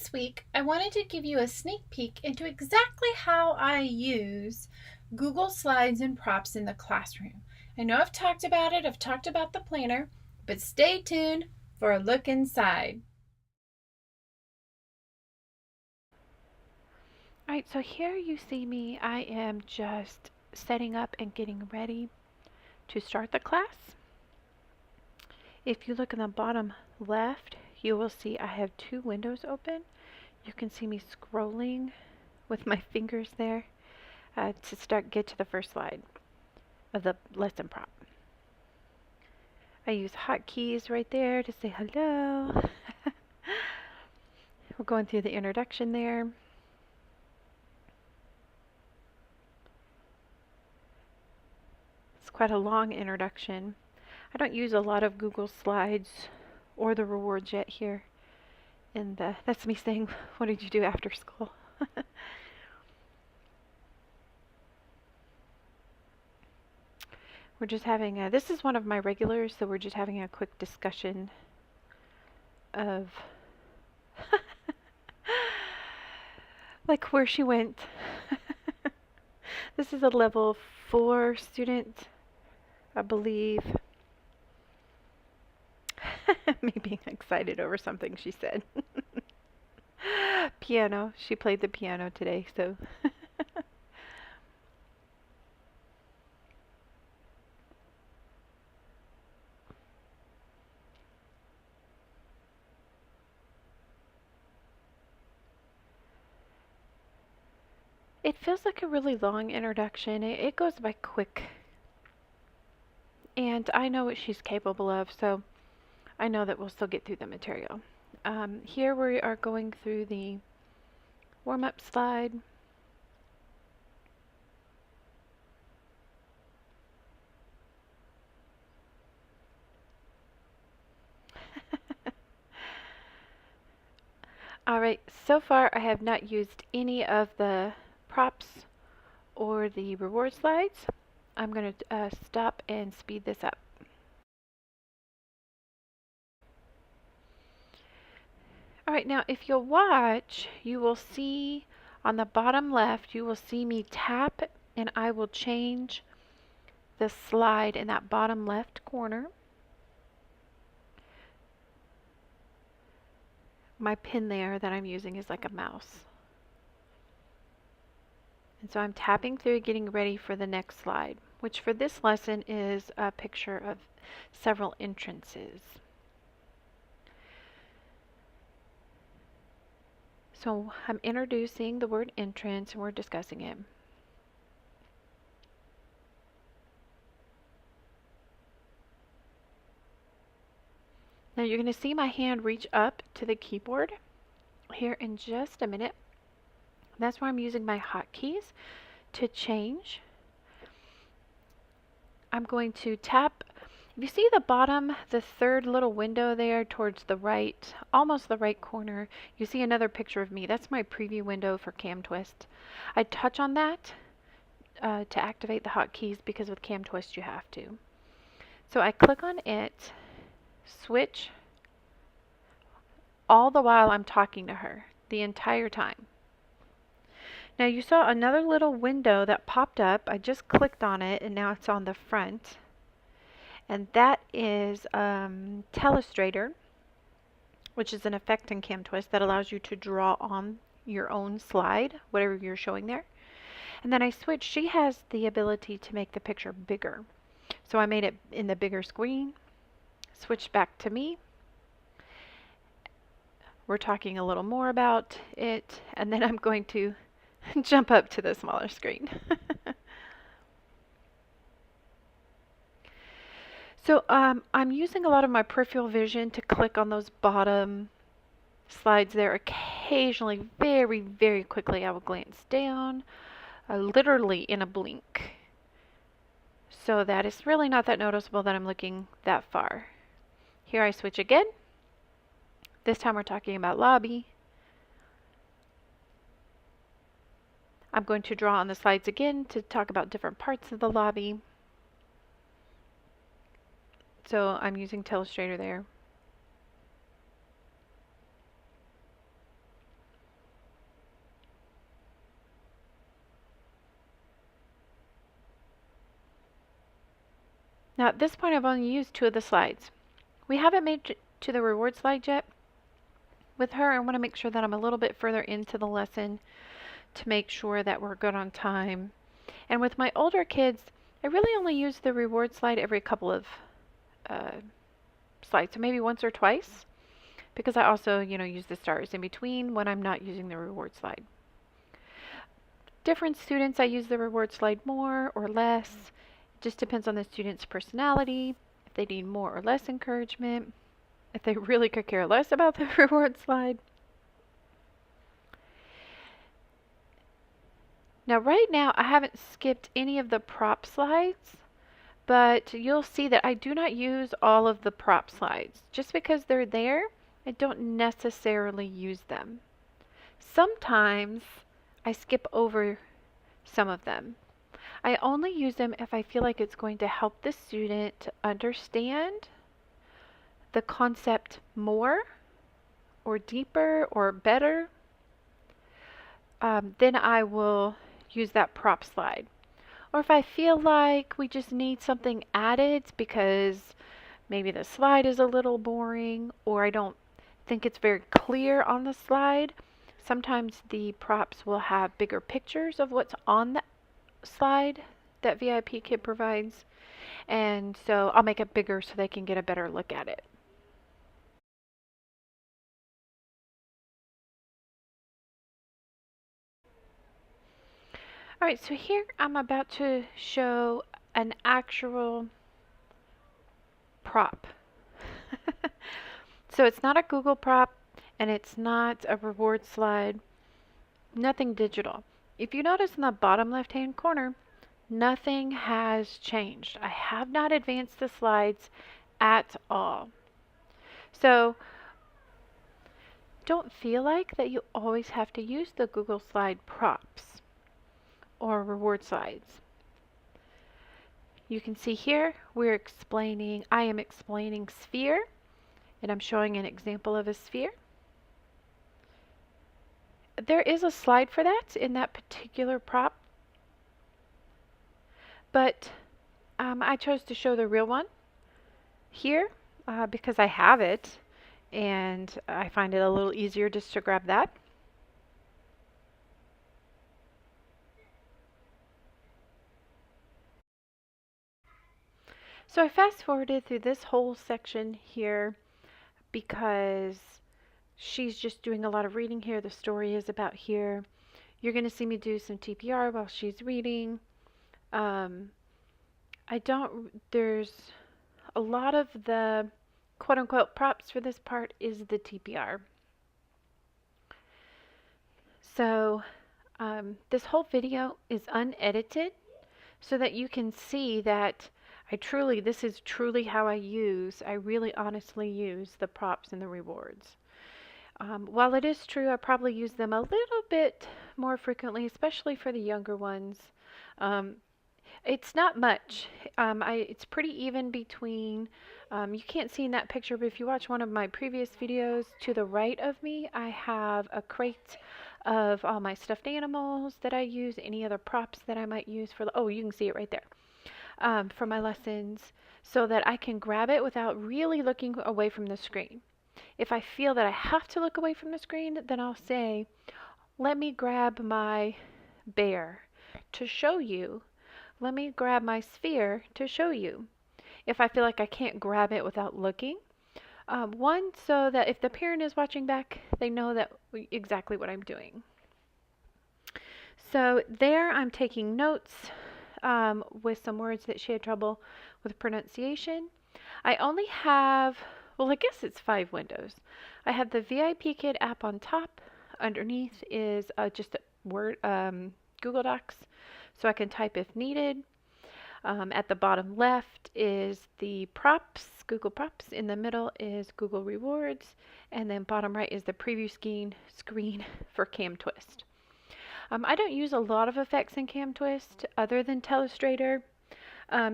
This week, I wanted to give you a sneak peek into exactly how I use Google Slides and props in the classroom. I know I've talked about it, I've talked about the planner, but stay tuned for a look inside. Alright, so here you see me. I am just setting up and getting ready to start the class. If you look in the bottom left, you will see I have two windows open. You can see me scrolling with my fingers there to get to the first slide of the lesson prop. I use hotkeys right there to say hello. We're going through the introduction there. It's quite a long introduction. I don't use a lot of Google Slides or the rewards yet here. And that's me saying, what did you do after school? We're just having this is one of my regulars, so we're just having a quick discussion of like where she went. This is a level 4 student, I believe. Me being excited over something she said. Piano. She played the piano today, so. It feels like a really long introduction. It goes by quick. And I know what she's capable of, so I know that we'll still get through the material. Here we are going through the warm-up slide. Alright, so far I have not used any of the props or the reward slides. I'm going to stop and speed this up. Alright, now if you'll watch, you will see on the bottom left, you will see me tap and I will change the slide in that bottom left corner. My pin there that I'm using is like a mouse. And so I'm tapping through, getting ready for the next slide, which for this lesson is a picture of several entrances. So I'm introducing the word entrance and we're discussing it. Now you're going to see my hand reach up to the keyboard here in just a minute. That's where I'm using my hotkeys to change. I'm going to tap. If you see the bottom, the third little window there towards the right, almost the right corner, you see another picture of me. That's my preview window for Cam Twist. I touch on that to activate the hotkeys because with Cam Twist you have to. So I click on it, switch, all the while I'm talking to her the entire time. Now you saw another little window that popped up. I just clicked on it and now it's on the front. And that is Telestrator, which is an effect in Cam Twist that allows you to draw on your own slide, whatever you're showing there. And then I switched. She has the ability to make the picture bigger. So I made it in the bigger screen, switched back to me. We're talking a little more about it, and then I'm going to jump up to the smaller screen. So I'm using a lot of my peripheral vision to click on those bottom slides there. Occasionally, very, very quickly, I will glance down, literally in a blink. So that it's really not that noticeable that I'm looking that far. Here I switch again. This time we're talking about lobby. I'm going to draw on the slides again to talk about different parts of the lobby. So I'm using Telestrator there. Now at this point I've only used 2 of the slides. We haven't made it to the reward slide yet. With her, I want to make sure that I'm a little bit further into the lesson to make sure that we're good on time. And with my older kids, I really only use the reward slide every couple of uh, slides, so maybe once or twice, because I also, use the stars in between when I'm not using the reward slide. Different students, I use the reward slide more or less. It just depends on the student's personality, if they need more or less encouragement, if they really could care less about the reward slide. Now right now I haven't skipped any of the prop slides, but you'll see that I do not use all of the prop slides. Just because they're there, I don't necessarily use them. Sometimes I skip over some of them. I only use them if I feel like it's going to help the student to understand the concept more or deeper or better. Then I will use that prop slide. Or if I feel like we just need something added because maybe the slide is a little boring or I don't think it's very clear on the slide, sometimes the props will have bigger pictures of what's on the slide that VIPKid provides, and so I'll make it bigger so they can get a better look at it. Alright, so here I'm about to show an actual prop. So it's not a Google prop and it's not a reward slide, nothing digital. If you notice in the bottom left hand corner, nothing has changed. I have not advanced the slides at all. So don't feel like that you always have to use the Google slide props or reward slides. You can see here I am explaining sphere, and I'm showing an example of a sphere. There is a slide for that in that particular prop, but I chose to show the real one here because I have it and I find it a little easier just to grab that. So I fast forwarded through this whole section here because she's just doing a lot of reading here. The story is about here. You're going to see me do some TPR while she's reading. There's a lot of the quote unquote props for this part is the TPR. So this whole video is unedited so that you can see that this is truly how I really honestly use the props and the rewards. While it is true, I probably use them a little bit more frequently, especially for the younger ones. It's not much. It's pretty even between, you can't see in that picture, but if you watch one of my previous videos, to the right of me, I have a crate of all my stuffed animals that I use, any other props that I might use oh, you can see it right there, for my lessons, so that I can grab it without really looking away from the screen. If I feel that I have to look away from the screen, then I'll say, let me grab my bear to show you. Let me grab my sphere to show you. If I feel like I can't grab it without looking. One, so that if the parent is watching back, they know that exactly what I'm doing. So there I'm taking notes with some words that she had trouble with pronunciation. I only have, well, I guess it's 5 windows. I have the VIPKid app on top. Underneath is just a word, Google Docs, so I can type if needed. At the bottom left is the props, Google Props. In the middle is Google Rewards. And then bottom right is the preview screen for Cam Twist. I don't use a lot of effects in Cam Twist other than Telestrator.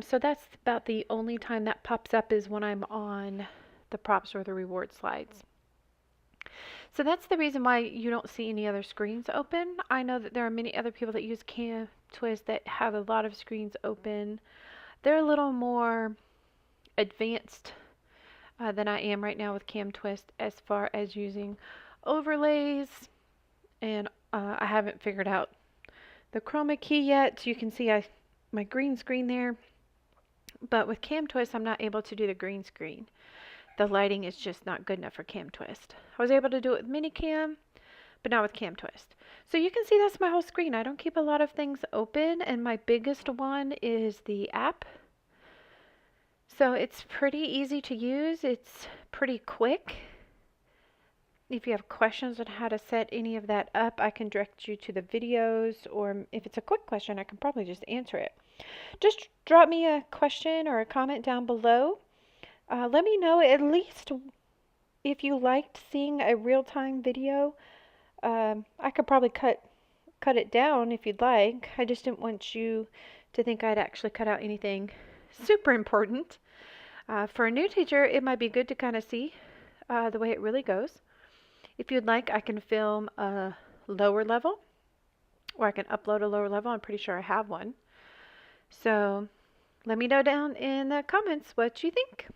So that's about the only time that pops up is when I'm on the props or the reward slides. So that's the reason why you don't see any other screens open. I know that there are many other people that use Cam Twist that have a lot of screens open. They're a little more advanced than I am right now with Cam Twist as far as using overlays, and I haven't figured out the chroma key yet. So you can see my green screen there, but with Cam Twist I'm not able to do the green screen. The lighting is just not good enough for Cam Twist. I was able to do it with Minicam, but not with Cam Twist. So you can see that's my whole screen. I don't keep a lot of things open, and my biggest one is the app. So it's pretty easy to use. It's pretty quick. If you have questions on how to set any of that up, I can direct you to the videos, or if it's a quick question, I can probably just answer it. Just drop me a question or a comment down below. Let me know at least if you liked seeing a real-time video. I could probably cut it down if you'd like. I just didn't want you to think I'd actually cut out anything super important. For a new teacher, it might be good to kind of see the way it really goes. If you'd like, I can film a lower level, or I can upload a lower level. I'm pretty sure I have one. So let me know down in the comments what you think.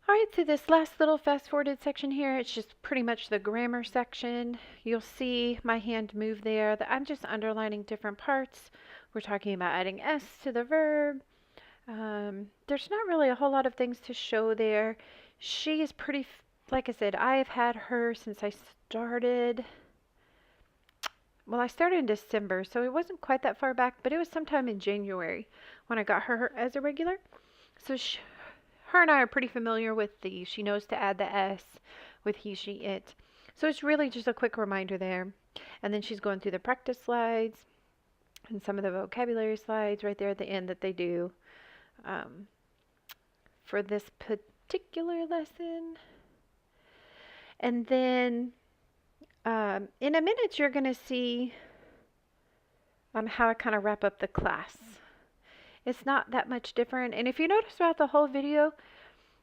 Alright, so this last little fast forwarded section here, it's just pretty much the grammar section. You'll see my hand move there. I'm just underlining different parts. We're talking about adding S to the verb. There's not really a whole lot of things to show there. She is pretty, like I said, I've had her since I started. Well, I started in December, so it wasn't quite that far back, but it was sometime in January when I got her as a regular. So her and I are pretty familiar with she knows to add the S with he, she, it. So it's really just a quick reminder there. And then she's going through the practice slides and some of the vocabulary slides right there at the end that they do for this particular lesson. And then in a minute you're going to see how I kind of wrap up the class. It's not that much different. And if you notice throughout the whole video,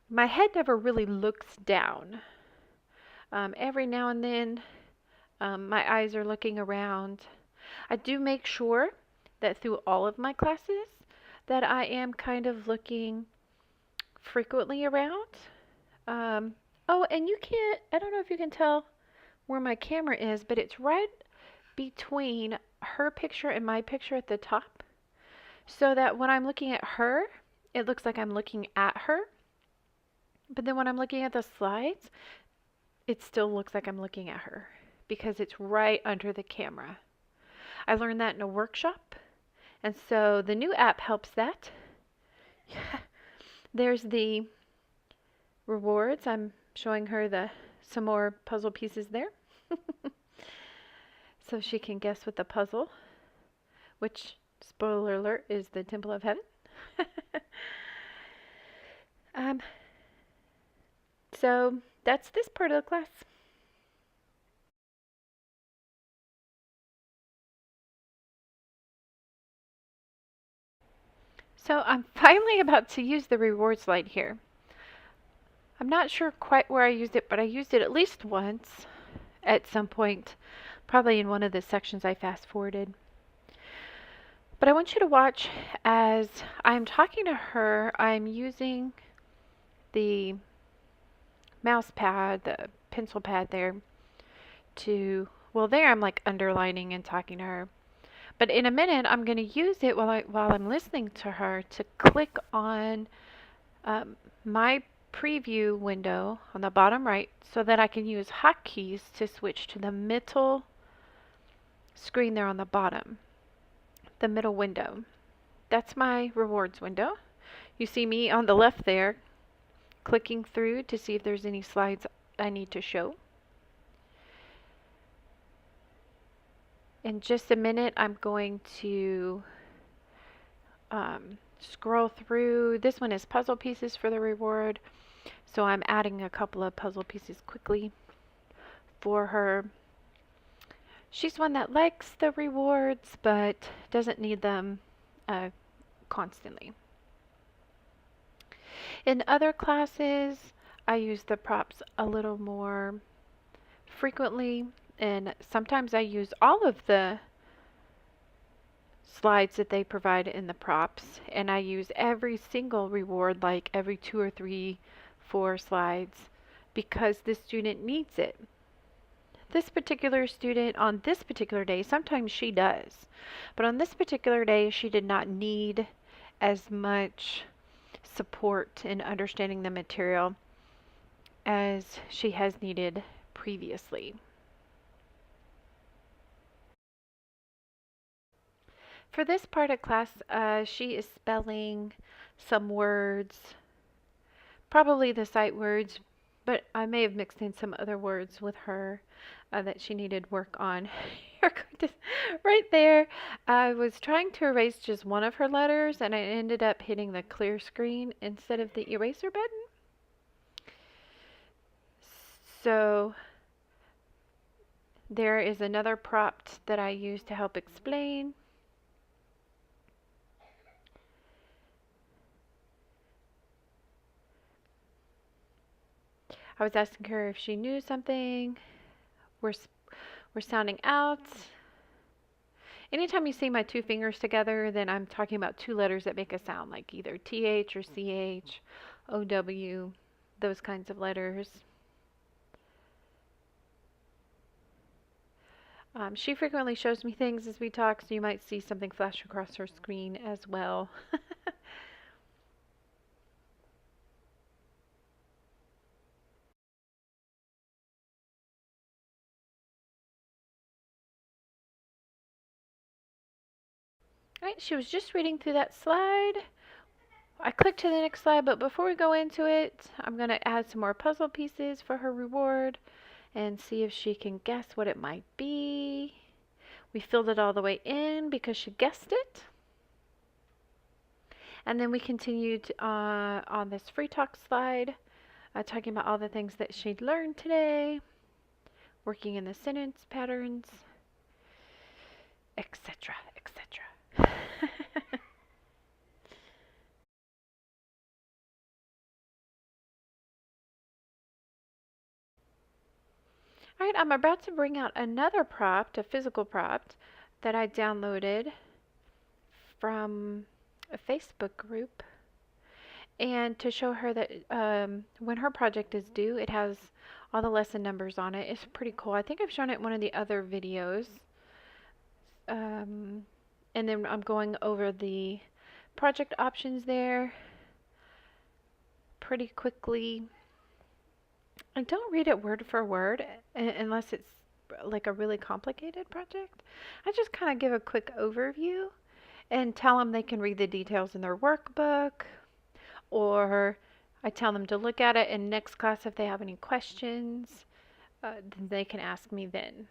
my head never really looks down. Every now and then, my eyes are looking around. I do make sure that through all of my classes that I am kind of looking frequently around. Oh, and I don't know if you can tell where my camera is, but it's right between her picture and my picture at the top, so that when I'm looking at her, it looks like I'm looking at her. But then when I'm looking at the slides, it still looks like I'm looking at her because it's right under the camera. I learned that in a workshop, and so the new app helps that. There's the rewards. I'm showing her some more puzzle pieces there. So she can guess what the puzzle, which, spoiler alert, is the Temple of Heaven. So that's this part of the class. So I'm finally about to use the reward slide here. I'm not sure quite where I used it, but I used it at least once at some point, probably in one of the sections I fast forwarded. But I want you to watch as I'm talking to her. I'm using the mouse pad, the pencil pad there there I'm like underlining and talking to her. But in a minute I'm going to use it while I'm listening to her to click on my preview window on the bottom right so that I can use hotkeys to switch to the middle screen there on the bottom. The middle window. That's my rewards window. You see me on the left there clicking through to see if there's any slides I need to show. In just a minute I'm going to scroll through. This one is puzzle pieces for the reward, so I'm adding a couple of puzzle pieces quickly for her. She's one that likes the rewards but doesn't need them constantly. In other classes, I use the props a little more frequently, and sometimes I use all of the slides that they provide in the props, and I use every single reward like every 2 or 3, 4 slides because the student needs it. This particular student on this particular day, sometimes she does, but on this particular day she did not need as much support in understanding the material as she has needed previously. For this part of class, she is spelling some words, probably the sight words, but I may have mixed in some other words with her that she needed work on. Right there, I was trying to erase just one of her letters and I ended up hitting the clear screen instead of the eraser button. So there is another prompt that I use to help explain. I was asking her if she knew something. We're sounding out. Anytime you see my 2 fingers together, then I'm talking about 2 letters that make a sound, like either TH or CH, OW, those kinds of letters. She frequently shows me things as we talk, so you might see something flash across her screen as well. Alright, she was just reading through that slide. I clicked to the next slide, but before we go into it, I'm going to add some more puzzle pieces for her reward and see if she can guess what it might be. We filled it all the way in because she guessed it. And then we continued on this free talk slide, talking about all the things that she'd learned today, working in the sentence patterns, etc., etc. All right, I'm about to bring out another prompt, a physical prompt, that I downloaded from a Facebook group. And to show her that when her project is due, it has all the lesson numbers on it. It's pretty cool. I think I've shown it in one of the other videos. And then I'm going over the project options there pretty quickly. I don't read it word for word unless it's like a really complicated project. I just kind of give a quick overview and tell them they can read the details in their workbook, or I tell them to look at it in next class if they have any questions, then they can ask me then.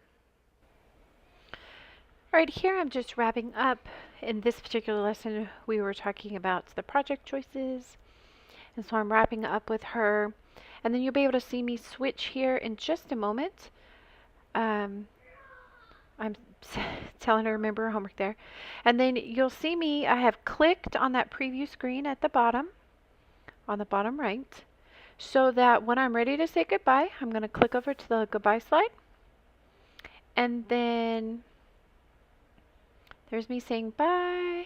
Alright, here I'm just wrapping up. In this particular lesson, we were talking about the project choices, and so I'm wrapping up with her. And then you'll be able to see me switch here in just a moment. I'm telling her to remember her homework there. And then you'll see me, I have clicked on that preview screen at the bottom, on the bottom right, so that when I'm ready to say goodbye, I'm going to click over to the goodbye slide. And then there's me saying bye.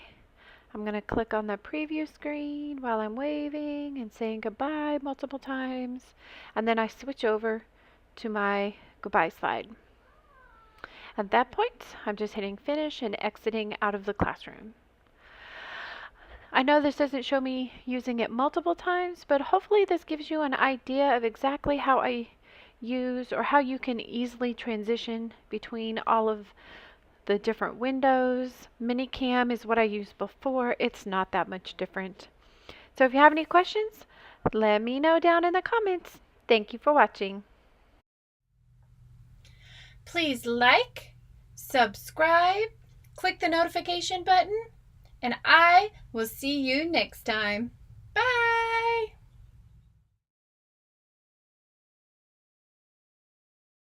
I'm going to click on the preview screen while I'm waving and saying goodbye multiple times. And then I switch over to my goodbye slide. At that point, I'm just hitting finish and exiting out of the classroom. I know this doesn't show me using it multiple times, but hopefully this gives you an idea of exactly how I use, or how you can easily transition between all of the different windows. Minicam is what I used before. It's not that much different. So if you have any questions, let me know down in the comments. Thank you for watching. Please like, subscribe, click the notification button, and I will see you next time.